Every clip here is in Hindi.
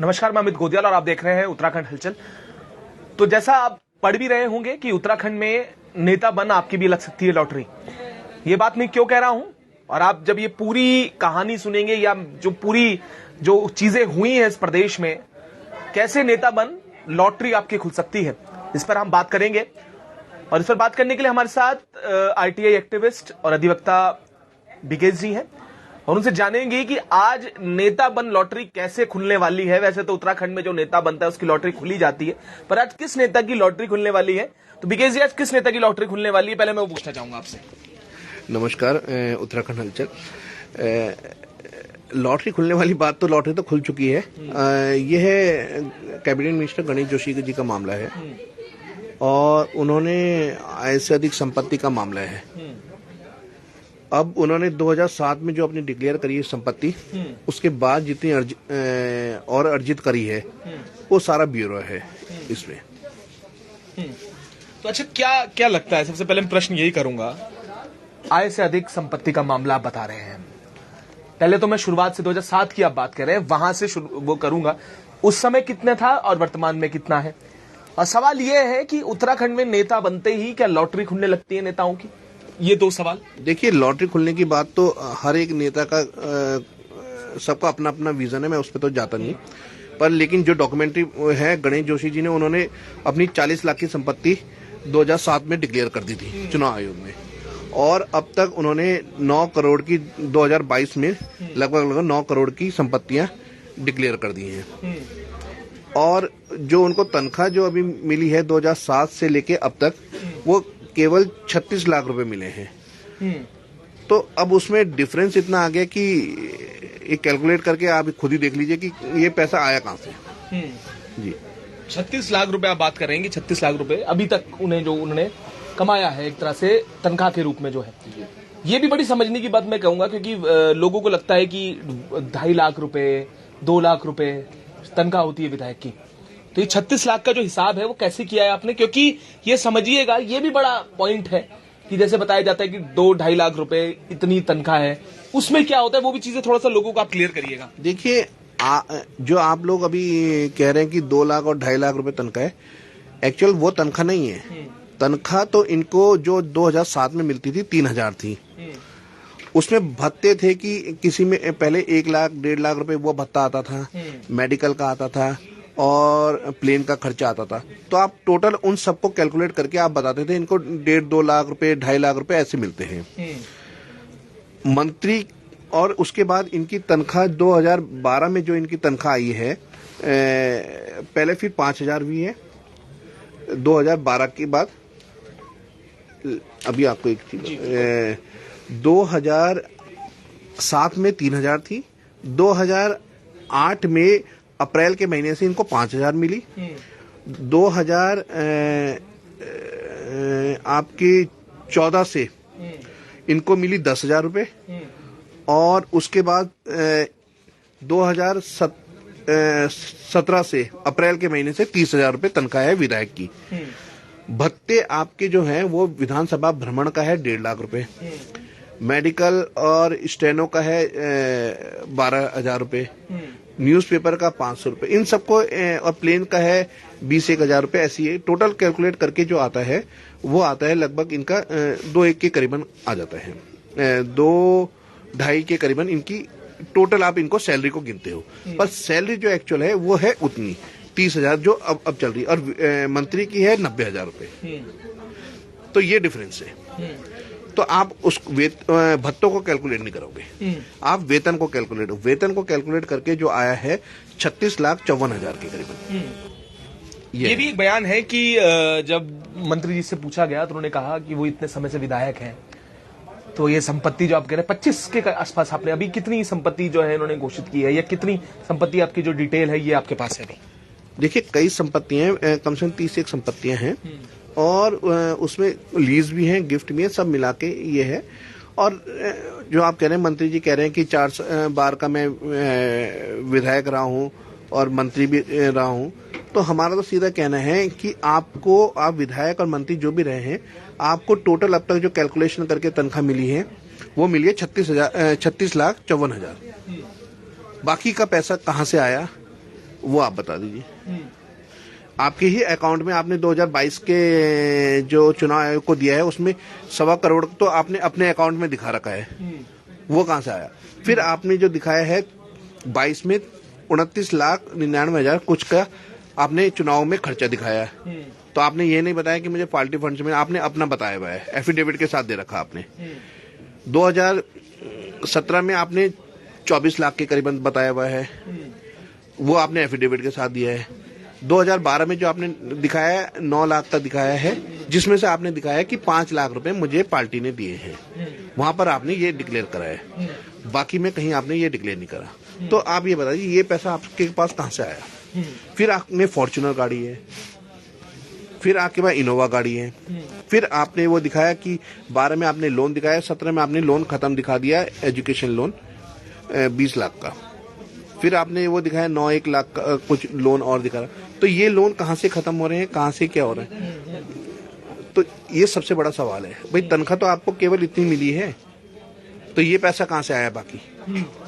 नमस्कार, मैं अमित गोदियाल और आप देख रहे हैं उत्तराखंड हलचल। तो जैसा आप पढ़ भी रहे होंगे कि उत्तराखंड में नेता बन आपकी भी लग सकती है लॉटरी। ये बात मैं क्यों कह रहा हूं, और आप जब ये पूरी कहानी सुनेंगे या जो चीजें हुई हैं इस प्रदेश में, कैसे नेता बन लॉटरी आपकी खुल सकती है, इस पर हम बात करेंगे। और इस पर बात करने के लिए हमारे साथ आरटीआई एक्टिविस्ट और अधिवक्ता बिकेश जी हैं, और उनसे जानेंगे कि आज नेता बन लॉटरी कैसे खुलने वाली है। वैसे तो उत्तराखंड में जो नेता बनता है उसकी लॉटरी खुली जाती है, पर आज किस नेता की लॉटरी खुलने वाली है। तो बिकेश जी, आज किस नेता की लॉटरी खुलने वाली है, पहले मैं वो पूछना चाहूंगा आपसे। नमस्कार, उत्तराखंड हलचल। लॉटरी खुलने वाली बात तो लॉटरी तो खुल चुकी है। यह है कैबिनेट मिनिस्टर गणेश जोशी जी का मामला है, और उन्होंने आय से अधिक संपत्ति का मामला है। अब उन्होंने 2007 में जो अपनी डिक्लेयर करी है संपत्ति, उसके बाद जितनी अर्जित करी है वो सारा ब्यूरो है इसमें। तो अच्छा, क्या लगता है, सबसे पहले मैं प्रश्न यही करूंगा, आय से अधिक संपत्ति का मामला आप बता रहे हैं। पहले तो मैं शुरुआत से 2007 की आप बात कर रहे हैं, वहां से वो करूंगा, उस समय कितना था और वर्तमान में कितना है। और सवाल यह है कि उत्तराखंड में नेता बनते ही क्या लॉटरी खुलने लगती है नेताओं की? ये दो सवाल। देखिए, लॉटरी खुलने की बात तो हर एक नेता का सबका अपना अपना विजन है, मैं उस पर तो जाता नहीं, पर लेकिन जो डॉक्यूमेंट्री है, गणेश जोशी जी ने उन्होंने अपनी 40 लाख की संपत्ति 2007 में डिक्लेयर कर दी थी चुनाव आयोग में, और अब तक उन्होंने 9 करोड़ की 2022 में लगभग 9 करोड़ की संपत्तियां डिक्लेयर कर दी हैं। और जो उनको तनख्वाह जो अभी मिली है 2007 से लेके अब तक, वो केवल 36 लाख रुपए मिले हैं। तो अब उसमें डिफरेंस इतना आ गया कि ये कैलकुलेट करके आप खुद ही देख लीजिए कि ये पैसा आया कहां से। जी, 36 लाख रुपए आप बात कर रहे हैं कि 36 लाख रुपए अभी तक उन्होंने कमाया है एक तरह से तनख्वाह के रूप में जो है। ये भी बड़ी समझने की बात मैं कहूंगा, क्योंकि लोगों को लगता है कि 2.5 लाख रुपए, 2 लाख रुपए तनख्वाह होती है विधायक की। तो ये 36 लाख का जो हिसाब है वो कैसे किया है आपने? क्योंकि ये समझिएगा, ये भी बड़ा पॉइंट है कि जैसे बताया जाता है कि 2-2.5 लाख रुपए इतनी तनख्वाह है, उसमें क्या होता है, वो भी चीजें थोड़ा सा लोगों को आप क्लियर करिएगा। देखिए, जो आप लोग अभी कह रहे हैं कि 2 लाख और 2.5 लाख रुपए तनख्वाह है, एक्चुअल वो तनख्वाह नहीं है। तनख्वाह तो इनको जो 2007 में मिलती थी 3,000 थी। उसमें भत्ते थे कि किसी में पहले 1 लाख 1.5 लाख रुपए वो भत्ता आता था, मेडिकल का आता था और प्लेन का खर्चा आता था। तो आप टोटल उन सबको कैलकुलेट करके आप बताते थे इनको 1.5-2 लाख रुपए, 2.5 लाख रुपए ऐसे मिलते हैं मंत्री। और उसके बाद इनकी तनख्वाह 2012 में जो इनकी तनख्वाह आई है, पहले फिर 5,000 भी है 2012 के बाद। अभी आपको एक चीज, 2007 में 3,000 थी, 2008 में अप्रैल के महीने से इनको 5,000 मिली, 2000 आपके 14 से इनको मिली 10,000 रुपए, और उसके बाद 2017 से अप्रैल के महीने से 30,000 रुपए तनख्वाह है विधायक की। भत्ते आपके जो हैं वो विधानसभा भ्रमण का है 1.5 लाख रुपए, मेडिकल और स्टेनो का है 12,000 रुपए, न्यूज़पेपर का 500 रुपए, इन सबको, और प्लेन का है 20-1,000 रुपए। ऐसी है टोटल कैलकुलेट करके जो आता है वो आता है लगभग इनका 2-1 के करीबन आ जाता है, 2-2.5 के करीबन इनकी टोटल आप इनको सैलरी को गिनते हो। पर सैलरी जो एक्चुअल है वो है उतनी 30,000 जो अब चल रही है, और मंत्री की है 90,000 रुपए। तो ये डिफरेंस है। तो आप उस भत्तों को कैलकुलेट नहीं करोगे, आप वेतन को कैलकुलेट करके जो आया है 36,54,000 के करीबन। ये भी एक बयान है कि जब मंत्री जी से पूछा गया तो उन्होंने कहा कि वो इतने समय से विधायक हैं, तो ये संपत्ति जो आप कह रहे हैं 25 के आसपास, आपने अभी कितनी संपत्ति जो है इन्होंने घोषित की है, या कितनी संपत्ति आपकी जो डिटेल है ये आपके पास है अभी? देखिए, कई संपत्तियां, कम से कम 30 संपत्तियां हैं, और उसमें लीज भी है, गिफ्ट भी है, सब मिला के ये है। और जो आप कह रहे हैं, मंत्री जी कह रहे हैं कि 4 बार का मैं विधायक रहा हूं और मंत्री भी रहा हूं, तो हमारा तो सीधा कहना है कि आप विधायक और मंत्री जो भी रहे हैं, आपको टोटल अब तक जो कैलकुलेशन करके तनख्वाह मिली है वो मिली है 36,54,000। बाकी का पैसा कहाँ से आया वो आप बता दीजिए। आपके ही अकाउंट में आपने 2022 के जो चुनाव आयोग को दिया है उसमें 1.25 करोड़ तो आपने अपने अकाउंट में दिखा रखा है, वो कहां से आया? फिर आपने जो दिखाया है 22 में 29,99,000 कुछ का आपने चुनाव में खर्चा दिखाया है, तो आपने ये नहीं बताया कि मुझे पार्टी फंड्स में, आपने अपना बताया हुआ है, एफिडेविट के साथ दे रखा आपने। 2017 में आपने 24 लाख के करीबन बताया हुआ है, वो आपने एफिडेविट के साथ दिया है। 2012 में जो आपने दिखाया है 9 लाख का दिखाया है, जिसमें से आपने दिखाया कि 5 लाख रुपए मुझे पार्टी ने दिए हैं, वहां पर आपने ये डिक्लेयर करा है, बाकी में कहीं आपने ये डिक्लेयर नहीं करा। तो आप ये बताइए ये पैसा आपके पास कहां से आया? फिर आपने फॉर्च्यूनर गाड़ी है, फिर आपके पास इनोवा गाड़ी है, फिर आपने वो दिखाया कि 12 में आपने लोन दिखाया, 17 में आपने लोन खत्म दिखा दिया, एजुकेशन लोन 20 लाख का, फिर आपने वो दिखाया 9-1 लाख का कुछ लोन और दिखा रहा। तो ये लोन कहां से खत्म हो रहे हैं, कहां से क्या हो रहा है? तो ये सबसे बड़ा सवाल है भाई। तनख्वाह तो आपको केवल इतनी मिली है, तो ये पैसा कहां से आया बाकी?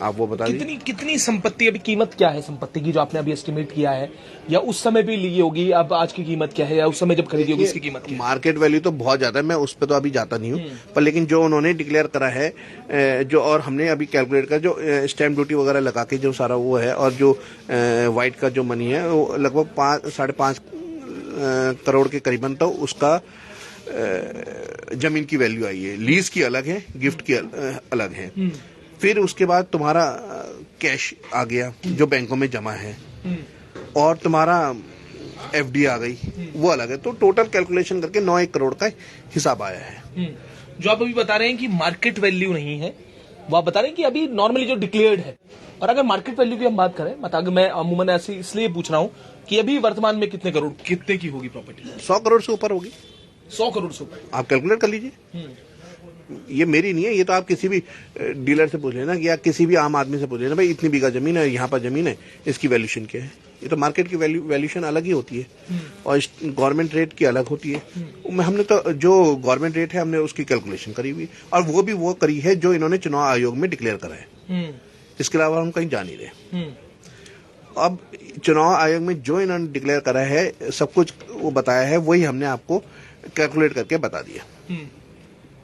आप वो बता दीजिए। कितनी संपत्ति, अभी कीमत क्या है संपत्ति की जो आपने अभी एस्टिमेट किया है, या उस समय भी ली होगी, अब आज की कीमत क्या है, या उस समय जब खरीदी होगी उसकी कीमत क्या है? मार्केट वैल्यू तो बहुत ज्यादा है, मैं उस पर तो अभी जाता नहीं हूँ, पर लेकिन जो उन्होंने डिक्लेयर करा है जो, और हमने अभी कैलकुलेट कर, जो स्टैम्प ड्यूटी वगैरह लगा के जो सारा वो है, और जो व्हाइट का जो मनी है वो लगभग 5-5.5 करोड़ के करीबन, तो उसका जमीन की वैल्यू आई है। लीज की अलग है, गिफ्ट की अलग है। फिर उसके बाद तुम्हारा कैश आ गया जो बैंकों में जमा है, और तुम्हारा एफडी आ गई, वो अलग है। तो टोटल कैलकुलेशन करके 9-1 करोड़ का हिसाब आया है। जो आप अभी बता रहे हैं कि मार्केट वैल्यू नहीं है, वो आप बता रहे हैं कि अभी नॉर्मली जो डिक्लेयर्ड है। और अगर मार्केट वैल्यू की हम बात करें, मतलब मैं अमूमन ऐसे इसलिए पूछ रहा हूँ कि अभी वर्तमान में कितने करोड़, कितने की होगी प्रॉपर्टी? 100 करोड़ से ऊपर होगी। 100 करोड़ से ऊपर आप कैलकुलेट कर लीजिए। ये मेरी नहीं है, ये तो आप किसी भी डीलर से पूछ लेना, या किसी भी आम आदमी से पूछ लेना, भाई इतनी बीघा जमीन है, यहाँ पर जमीन है, इसकी वैल्यूएशन क्या है। ये तो मार्केट की वैल्यूएशन अलग ही होती है, और गवर्नमेंट रेट की अलग होती है। हमने तो जो गवर्नमेंट रेट है हमने उसकी कैलकुलेशन करी हुई, और वो भी वो करी है जो इन्होंने चुनाव आयोग में डिक्लेयर करा है। इसके अलावा हम कहीं जा नहीं रहे। अब चुनाव आयोग में जो इन्होंने डिक्लेयर करा है, सब कुछ वो बताया है, वही हमने आपको कैलकुलेट करके बता दिया।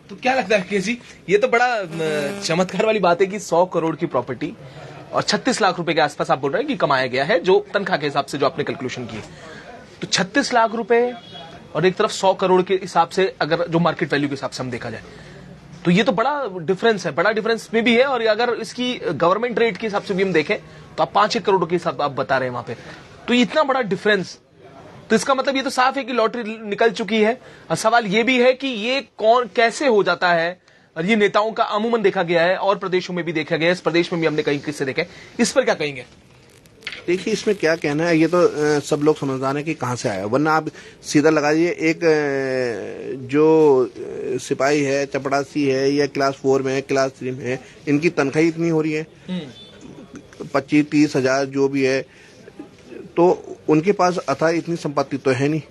तो क्या लगता है केस जी, ये तो बड़ा चमत्कार वाली बात है कि 100 करोड़ की प्रॉपर्टी और 36 लाख रुपए के आसपास आप बोल रहे हैं कि कमाया गया है, जो तनख्वाह के हिसाब से जो आपने कैलकुलेशन की। तो 36 लाख रुपए और एक तरफ 100 करोड़ के हिसाब से, अगर जो मार्केट वैल्यू के हिसाब से हम देखा जाए, तो ये तो बड़ा डिफरेंस है, बड़ा डिफरेंस में भी है। और अगर इसकी गवर्नमेंट रेट के हिसाब से भी हम देखें तो आप 5-1 करोड़ के हिसाब आप बता रहे हैं वहां पे, तो इतना बड़ा डिफरेंस, तो इसका मतलब ये तो साफ है कि लॉटरी निकल चुकी है। और सवाल ये भी है कि ये कौन कैसे हो जाता है, और ये नेताओं का अमूमन देखा गया है, और प्रदेशों में भी देखा गया है, इस प्रदेश में भी हमने कई किस्से देखे। इस पर क्या कहेंगे? देखिए इसमें क्या कहना है, ये तो सब लोग समझदार है कि कहां से आया, वरना आप सीधा लगाइए एक जो सिपाही है, चपड़ासी है, या क्लास 4 में है, क्लास 3 में है, इनकी तनख्वाही इतनी हो रही है 25-30 हजार जो भी है, तो उनके पास अथा इतनी संपत्ति तो है नहीं।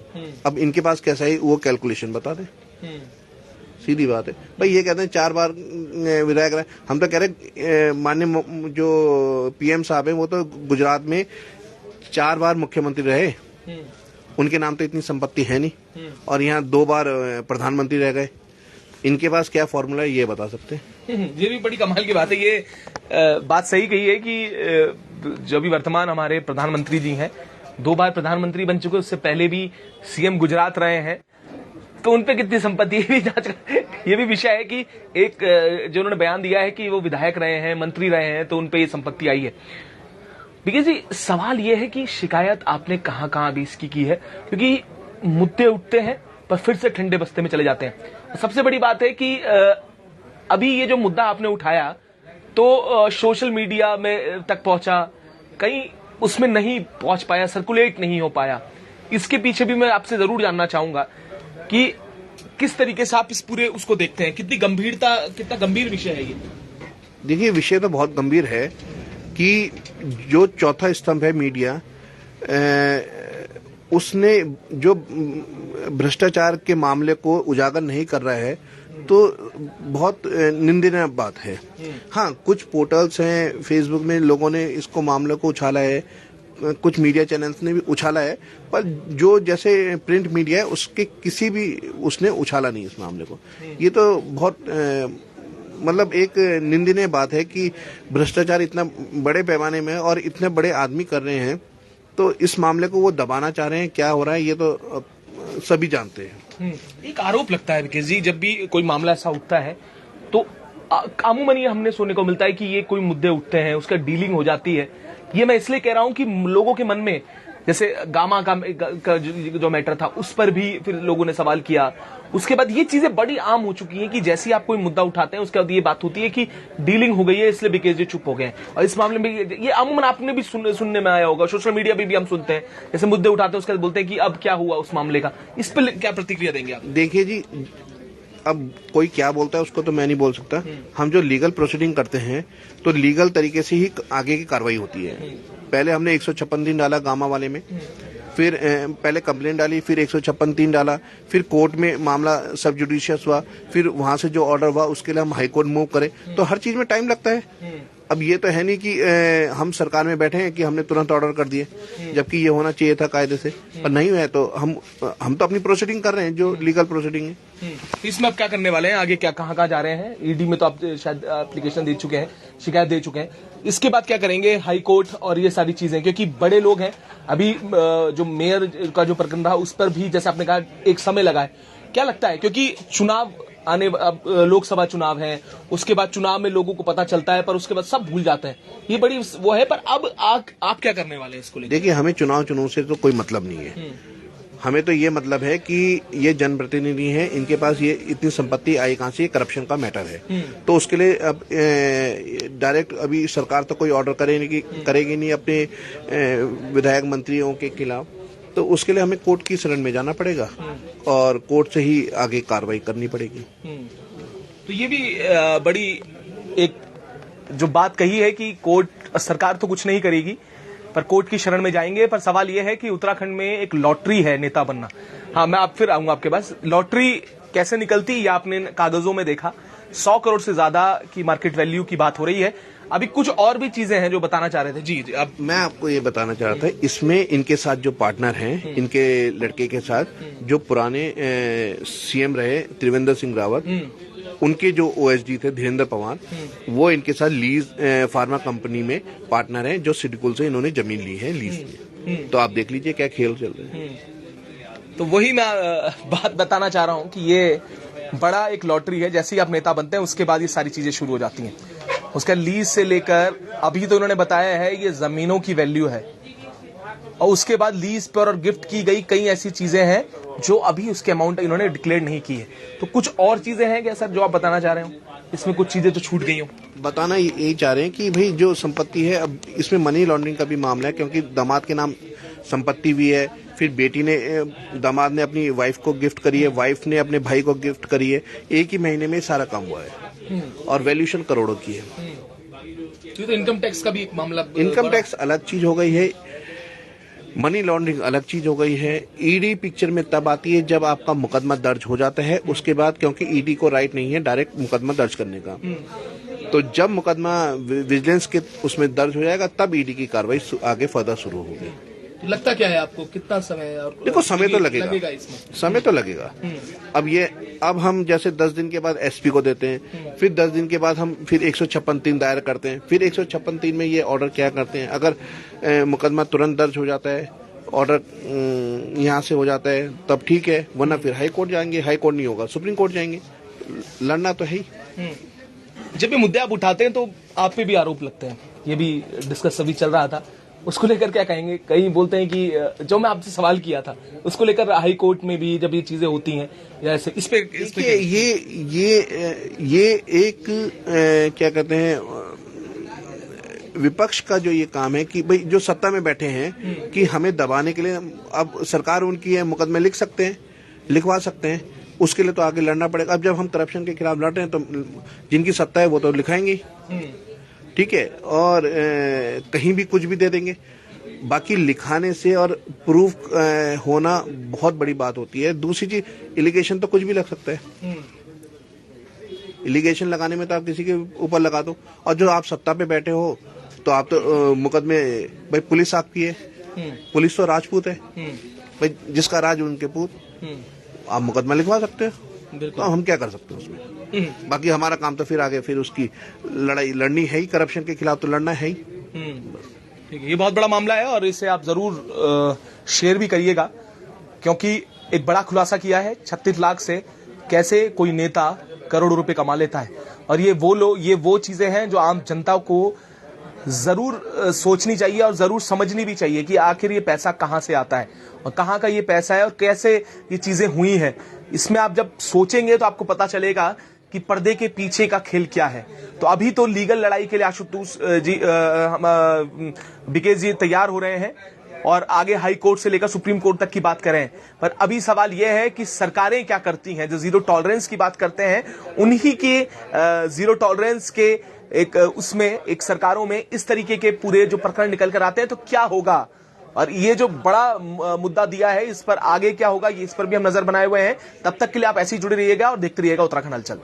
अब इनके पास कैसा है वो कैलकुलेशन बता दें, सीधी बात है। भाई ये कहते हैं 4 बार विधायक रहे, हम तो कह रहे माननीय जो पीएम साहब हैं वो तो गुजरात में 4 बार मुख्यमंत्री रहे, उनके नाम तो इतनी संपत्ति है नहीं, और यहाँ 2 बार प्रधानमंत्री रह गए। इनके पास क्या फॉर्मूला है ये बता सकते हैं? ये भी बड़ी कमाल की बात है। ये बात सही कही है कि जो भी वर्तमान हमारे प्रधानमंत्री जी हैं, 2 बार प्रधानमंत्री बन चुके, उससे पहले भी सीएम गुजरात रहे हैं, तो उनपे कितनी संपत्ति, ये भी जांच, ये भी विषय है कि एक जो उन्होंने बयान दिया है कि वो विधायक रहे हैं, मंत्री रहे हैं, तो उनपे ये संपत्ति आई है। देखिए जी, सवाल ये है कि शिकायत आपने कहां कहां अभी इसकी की है, क्योंकि मुद्दे उठते हैं पर फिर से ठंडे बस्ते में चले जाते हैं। सबसे बड़ी बात है कि अभी ये जो मुद्दा आपने उठाया तो सोशल मीडिया में तक पहुंचा, कहीं उसमें नहीं पहुंच पाया, सर्कुलेट नहीं हो पाया। इसके पीछे भी मैं आपसे जरूर जानना चाहूंगा कि किस तरीके से आप इस पूरे उसको देखते हैं, कितनी गंभीरता, कितना गंभीर विषय है ये? देखिए विषय तो बहुत गंभीर है कि जो चौथा स्तंभ है मीडिया, उसने जो भ्रष्टाचार के मामले को उजागर नहीं कर रहा है, तो बहुत निंदनीय बात है। हाँ, कुछ पोर्टल्स हैं, फेसबुक में लोगों ने इसको मामले को उछाला है, कुछ मीडिया चैनल्स ने भी उछाला है, पर जो जैसे प्रिंट मीडिया है उसके किसी भी उसने उछाला नहीं इस मामले को। ये तो बहुत मतलब एक निंदनीय बात है कि भ्रष्टाचार इतना बड़े पैमाने में और इतने बड़े आदमी कर रहे हैं, तो इस मामले को वो दबाना चाह रहे हैं। क्या हो रहा है ये तो सभी जानते हैं। एक आरोप लगता है विकेश जी, जब भी कोई मामला ऐसा उठता है तो अमूमन ये हमने सुनने को मिलता है कि ये कोई मुद्दे उठते हैं, उसका डीलिंग हो जाती है। ये मैं इसलिए कह रहा हूं कि लोगों के मन में, जैसे गामा का जो मैटर था उस पर भी फिर लोगों ने सवाल किया। उसके बाद ये चीजें बड़ी आम हो चुकी हैं कि जैसे ही आप कोई मुद्दा उठाते हैं उसके बाद ये बात होती है कि डीलिंग हो गई है, इसलिए विकेश जी चुप हो गए हैं। और इस मामले में ये अमूमन आपने भी सुनने में आया होगा, सोशल मीडिया पे भी हम सुनते हैं, जैसे मुद्दे उठाते हैं उसके बाद बोलते हैं कि अब क्या हुआ उस मामले का। इस पर क्या प्रतिक्रिया देंगे आप? देखिए जी, अब कोई क्या बोलता है उसको तो मैं नहीं बोल सकता। हम जो लीगल प्रोसीडिंग करते हैं तो लीगल तरीके से ही आगे की कार्रवाई होती है। पहले हमने 156 दिन डाला गामा वाले में, फिर पहले कंप्लेंट डाली, फिर 156 दिन डाला, फिर कोर्ट में मामला सब जुडिशियस हुआ, फिर वहां से जो ऑर्डर हुआ उसके लिए हम हाई कोर्ट मूव करें। तो हर चीज में टाइम लगता है। अब ये तो है नहीं कि हम सरकार में बैठे हैं कि हमने तुरंत ऑर्डर कर दिए, जबकि ये होना चाहिए था कायदे से, पर नहीं हुआ है। तो हम तो अपनी प्रोसीडिंग कर रहे हैं, जो लीगल प्रोसीडिंग है। इसमें अब क्या करने वाले हैं आगे, क्या कहाँ जा रहे हैं? ईडी में तो आप शायद एप्लीकेशन दे चुके हैं, शिकायत दे चुके हैं। इसके बाद क्या करेंगे? हाई कोर्ट और ये सारी चीजें, क्योंकि बड़े लोग हैं। अभी जो मेयर का जो प्रकरण रहा उस पर भी जैसे आपने कहा एक समय लगा है। क्या लगता है, क्योंकि चुनाव आने, अब लोकसभा चुनाव है, उसके बाद चुनाव में लोगों को पता चलता है पर उसके बाद सब भूल जाते हैं, ये बड़ी वो है। पर अब आप क्या करने वाले हैं इसको लेकर? देखिए, हमें चुनाव से तो कोई मतलब नहीं है। हमें तो ये मतलब है कि ये जनप्रतिनिधि हैं, इनके पास ये इतनी संपत्ति आई कहां से, ये करप्शन का मैटर है। तो उसके लिए अब डायरेक्ट अभी सरकार तो कोई ऑर्डर करेगी नहीं अपने विधायक मंत्रियों के खिलाफ। तो उसके लिए हमें कोर्ट की शरण में जाना पड़ेगा और कोर्ट से ही आगे कार्रवाई करनी पड़ेगी। तो ये भी बड़ी एक जो बात कही है कि कोर्ट, सरकार तो कुछ नहीं करेगी पर कोर्ट की शरण में जाएंगे। पर सवाल यह है कि उत्तराखंड में एक लॉटरी है नेता बनना। हाँ, मैं आप फिर आऊंगा आपके पास। लॉटरी कैसे निकलती ये आपने कागजों में देखा। 100 करोड़ से ज्यादा की मार्केट वैल्यू की बात हो रही है। अभी कुछ और भी चीजें हैं जो बताना चाह रहे थे। जी अब मैं आपको ये बताना चाह रहा था, इसमें इनके साथ जो पार्टनर हैं, इनके लड़के के साथ जो पुराने सीएम रहे त्रिवेंद्र सिंह रावत, उनके जो ओएसडी थे धीरेन्द्र पवार, वो इनके साथ लीज फार्मा कंपनी में पार्टनर हैं, जो सिडकुल से इन्होंने जमीन ली है लीज में। तो आप देख लीजिए क्या खेल चल रहे हैं। तो वही मैं बात बताना चाह रहा हूं कि ये बड़ा एक लॉटरी है। जैसे ही आप नेता बनते हैं उसके बाद ये सारी चीजें शुरू हो जाती हैं। उसका लीज से लेकर अभी तो इन्होंने बताया है ये जमीनों की वैल्यू है, और उसके बाद लीज पर और गिफ्ट की गई कई ऐसी चीजें हैं जो अभी उसके अमाउंट इन्होंने डिक्लेयर नहीं की है। तो कुछ और चीजें हैं क्या सर जो आप बताना चाह रहे हो? इसमें कुछ चीजें तो छूट गई हो। बताना यही चाह रहे हैं कि भाई जो संपत्ति है, अब इसमें मनी लॉन्ड्रिंग का भी मामला है, क्योंकि दामाद के नाम संपत्ति भी है, फिर बेटी ने, दामाद ने अपनी वाइफ को गिफ्ट करी है, वाइफ ने अपने भाई को गिफ्ट करी है। एक ही महीने में सारा काम हुआ है और वैल्यूएशन करोड़ों की है। तो इनकम टैक्स का भी एक मामला, इनकम टैक्स अलग चीज हो गई है, मनी लॉन्ड्रिंग अलग चीज हो गई है। ईडी पिक्चर में तब आती है जब आपका मुकदमा दर्ज हो जाता है। उसके बाद क्योंकि ईडी को राइट नहीं है डायरेक्ट मुकदमा दर्ज करने का, तो जब मुकदमा विजिलेंस के उसमें दर्ज हो जाएगा तब ईडी की कार्रवाई आगे फर्दर शुरू होगी। तो लगता क्या है आपको, कितना समय? और देखो, समय तो लगेगा इसमें समय तो लगेगा। अब हम जैसे 10 दिन के बाद एसपी को देते हैं, फिर 10 दिन के बाद हम फिर 156(3) दायर करते हैं, फिर 156(3) में ये ऑर्डर क्या करते हैं। अगर मुकदमा तुरंत दर्ज हो जाता है, ऑर्डर यहाँ से हो जाता है तब ठीक है, वरना फिर हाई कोर्ट जाएंगे, हाई कोर्ट नहीं होगा सुप्रीम कोर्ट जाएंगे। लड़ना तो है ही। जब ये मुद्दे आप उठाते हैं तो आप पे भी आरोप लगते हैं, ये भी डिस्कस अभी चल रहा था, उसको लेकर क्या कहेंगे? कई बोलते हैं कि जो मैं आपसे सवाल किया था उसको लेकर हाई कोर्ट में भी जब ये चीजें होती हैं या ऐसे, इस पे ये एक क्या कहते हैं, विपक्ष का जो ये काम है कि भाई जो सत्ता में बैठे हैं कि हमें दबाने के लिए, अब सरकार उनकी है, मुकदमे लिख सकते हैं, लिखवा सकते हैं, उसके लिए तो आगे लड़ना पड़ेगा। अब जब हम करप्शन के खिलाफ लड़ रहे हैं तो जिनकी सत्ता है वो तो लिखाएंगे, ठीक है, और कहीं भी कुछ भी दे देंगे। बाकी लिखाने से और प्रूफ होना बहुत बड़ी बात होती है। दूसरी चीज, एलिगेशन तो कुछ भी लग सकता है। एलिगेशन लगाने में तो आप किसी के ऊपर लगा दो, और जो आप सत्ता पे बैठे हो तो आप तो मुकदमे, भाई पुलिस आपकी है, पुलिस तो राजपूत है, भाई जिसका राज उनके पूत, आप मुकदमा लिखवा सकते हो। तो हम क्या कर सकते हैं उसमें। बाकी हमारा काम तो फिर आगे फिर उसकी लड़ाई लड़नी है ही, करप्शन के खिलाफ तो लड़ना है ही। ठीक है, ये बहुत बड़ा मामला है और इसे आप जरूर शेयर भी करिएगा, क्योंकि एक बड़ा खुलासा किया है 36 लाख से कैसे कोई नेता करोड़ों रुपए कमा लेता है। और ये वो चीजें हैं जो आम जनता को जरूर सोचनी चाहिए और जरूर समझनी भी चाहिए कि आखिर ये पैसा कहां से आता है और कहां का ये पैसा है और कैसे ये चीजें हुई हैं। इसमें आप जब सोचेंगे तो आपको पता चलेगा कि पर्दे के पीछे का खेल क्या है। तो अभी तो लीगल लड़ाई के लिए आशुतोष जी विकेश जी तैयार हो रहे हैं और आगे हाई कोर्ट से लेकर सुप्रीम कोर्ट तक की बात करें। पर अभी सवाल यह है कि सरकारें क्या करती हैं। जो जीरो टॉलरेंस की बात करते हैं, उन्हीं के जीरो टॉलरेंस के उसमें एक सरकारों में इस तरीके के पूरे जो प्रकरण निकल कर आते हैं तो क्या होगा। और ये जो बड़ा मुद्दा दिया है, इस पर आगे क्या होगा, इस पर भी हम नजर बनाए हुए हैं। तब तक के लिए आप ऐसे ही जुड़े रहिएगा और देखते रहिएगा उत्तराखंड हलचल।